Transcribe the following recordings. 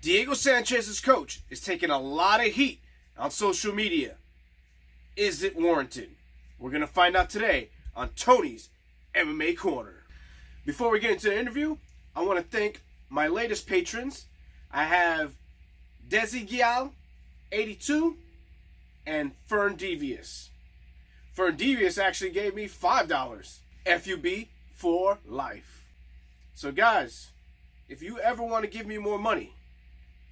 Diego Sanchez's coach is taking a lot of heat on social media. Is it warranted? We're going to find out today on Tony's MMA Corner. Before we get into the interview, I want to thank my latest patrons. I have Desi Gial, 82, and Fern Devious. Fern Devious actually gave me $5. FUB for life. So guys, if you ever want to give me more money,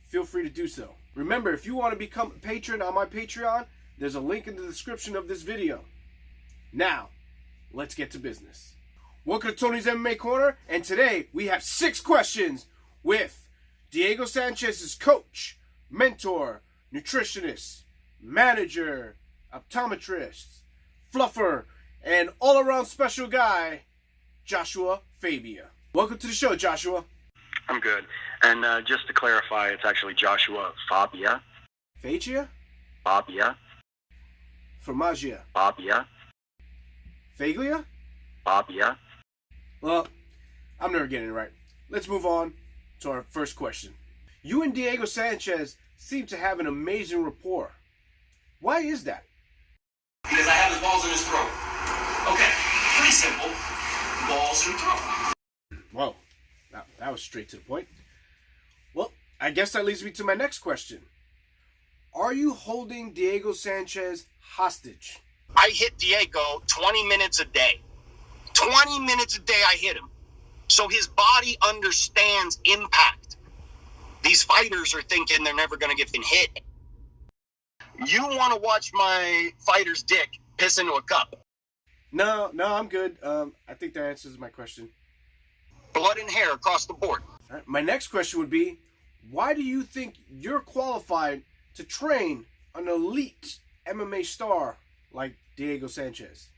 feel free to do so. Remember, if you want to become a patron on my Patreon, there's a link in the description of this video. Now, let's get to business. Welcome to Tony's MMA Corner, and today we have 6 questions with Diego Sanchez's coach, mentor, nutritionist, manager, optometrist, fluffer, and all-around special guy, Joshua Fabia. Welcome to the show, Joshua. I'm good. And just to clarify, it's actually Joshua Fabia. Fagia? Fabia. Formaggio? Fabia. Faglia? Fabia. Well, I'm never getting it right. Let's move on to our first question. You and Diego Sanchez seem to have an amazing rapport. Why is that? Because I have his balls in his throat. Okay, pretty simple. Balls in throat. Whoa, that was straight to the point. Well, I guess that leads me to my next question. Are you holding Diego Sanchez hostage? I hit Diego 20 minutes a day. 20 minutes a day I hit him. So his body understands impact. These fighters are thinking they're never going to get hit. You want to watch my fighter's dick piss into a cup? No, I'm good. I think that answers my question. Blood and hair across the board. All right, my next question would be, why do you think you're qualified to train an elite MMA star like Diego Sanchez?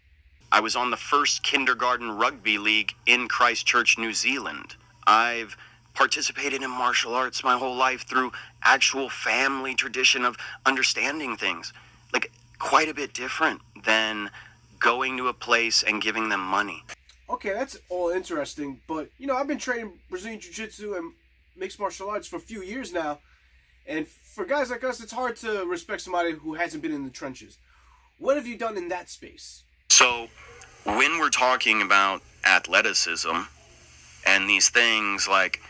I was on the first kindergarten rugby league in Christchurch, New Zealand. I've participated in martial arts my whole life through actual family tradition of understanding things. Like, quite a bit different than going to a place and giving them money. Okay, that's all interesting, but, I've been training Brazilian Jiu-Jitsu and mixed martial arts for a few years now, and for guys like us, it's hard to respect somebody who hasn't been in the trenches. What have you done in that space? So, when we're talking about athleticism and these things, like,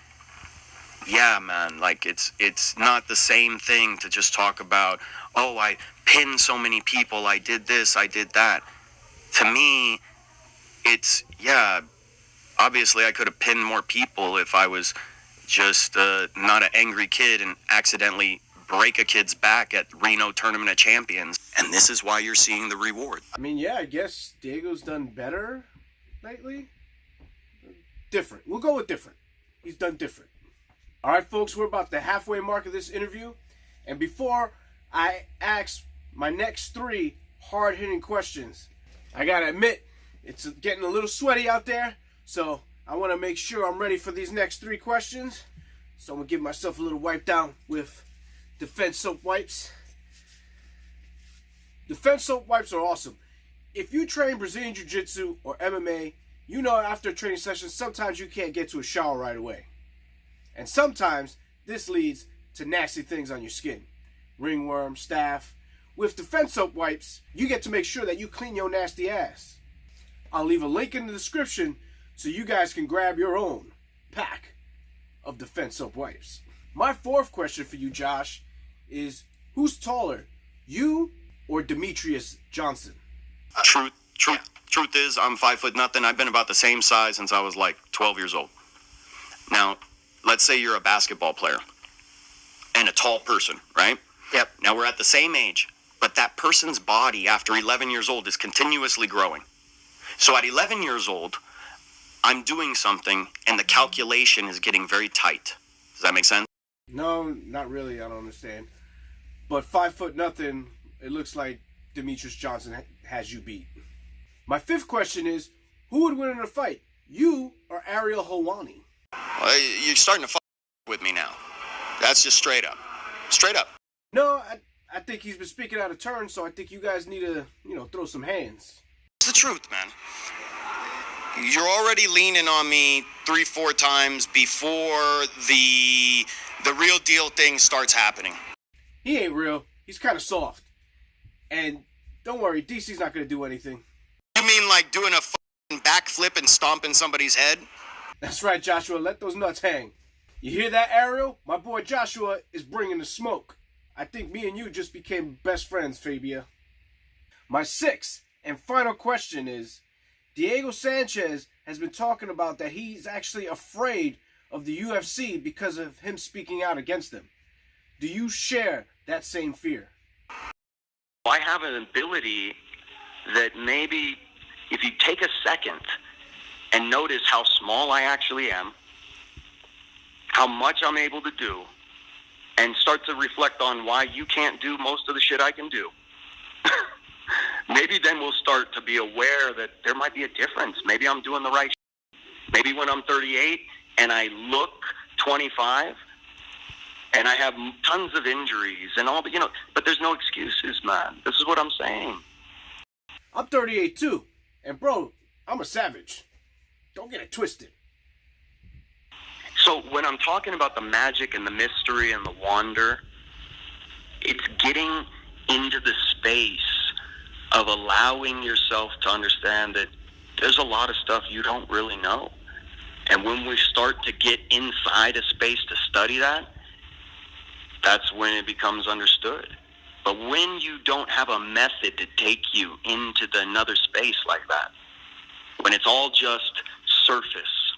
yeah, man, like, it's not the same thing to just talk about, oh, I pinned so many people, I did this, I did that. To me, it's, yeah, obviously I could have pinned more people if I was just not an angry kid and accidentally break a kid's back at Reno Tournament of Champions. And this is why you're seeing the reward. I mean, yeah, I guess Diego's done better lately. Different. We'll go with different. He's done different. All right, folks, we're about the halfway mark of this interview. And before I ask my next 3 hard-hitting questions, I got to admit, it's getting a little sweaty out there. So I want to make sure I'm ready for these next 3 questions. So I'm going to give myself a little wipe down with Defense Soap Wipes. Defense Soap Wipes are awesome. If you train Brazilian Jiu-Jitsu or MMA, you know after a training session, sometimes you can't get to a shower right away. And sometimes this leads to nasty things on your skin. Ringworm, staph. With Defense Soap Wipes, you get to make sure that you clean your nasty ass. I'll leave a link in the description so you guys can grab your own pack of Defense Soap Wipes. My 4th question for you, Josh, is who's taller, you or Demetrius Johnson? Truth is, I'm 5'0". I've been about the same size since I was like 12 years old. Now, let's say you're a basketball player and a tall person, right? Yep. Now we're at the same age, but that person's body after 11 years old is continuously growing. So at 11 years old, I'm doing something and the calculation is getting very tight. Does that make sense? No, not really. I don't understand. But 5'0", it looks like Demetrius Johnson has you beat. My 5th question is, who would win in a fight, you or Ariel Helwani? You're starting to with me now. That's just straight up. Straight up. No, I think he's been speaking out of turn, so I think you guys need to, throw some hands. It's the truth, man. You're already leaning on me 3-4 times before the the real deal thing starts happening. He ain't real. He's kind of soft. And don't worry, DC's not going to do anything. You mean like doing a fucking backflip and stomping somebody's head? That's right, Joshua. Let those nuts hang. You hear that, Ariel? My boy Joshua is bringing the smoke. I think me and you just became best friends, Fabia. My sixth and final question is, Diego Sanchez has been talking about that he's actually afraid of the UFC because of him speaking out against them. Do you share that same fear? I have an ability that maybe if you take a second and notice how small I actually am, how much I'm able to do, and start to reflect on why you can't do most of the shit I can do, maybe then we'll start to be aware that there might be a difference. Maybe I'm doing the right shit. Maybe when I'm 38 and I look 25 and I have tons of injuries and all, but there's no excuses, man. This is what I'm saying. I'm 38 too. And bro, I'm a savage. Don't get it twisted. So when I'm talking about the magic and the mystery and the wonder, it's getting into the space of allowing yourself to understand that there's a lot of stuff you don't really know. And when we start to get inside a space to study that, that's when it becomes understood. But when you don't have a method to take you into another space like that, when it's all just surface,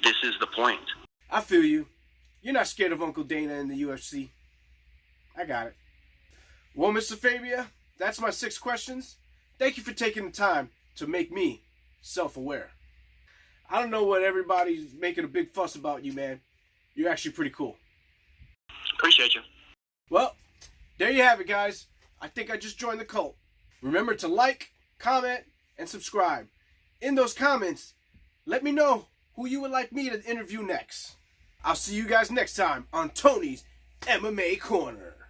this is the point. I feel you. You're not scared of Uncle Dana in the UFC. I got it. Well, Mr. Fabia, that's my 6 questions. Thank you for taking the time to make me self-aware. I don't know what everybody's making a big fuss about you, man. You're actually pretty cool. Appreciate you. Well, there you have it, guys. I think I just joined the cult. Remember to like, comment, and subscribe. In those comments, let me know who you would like me to interview next. I'll see you guys next time on Tony's MMA Corner.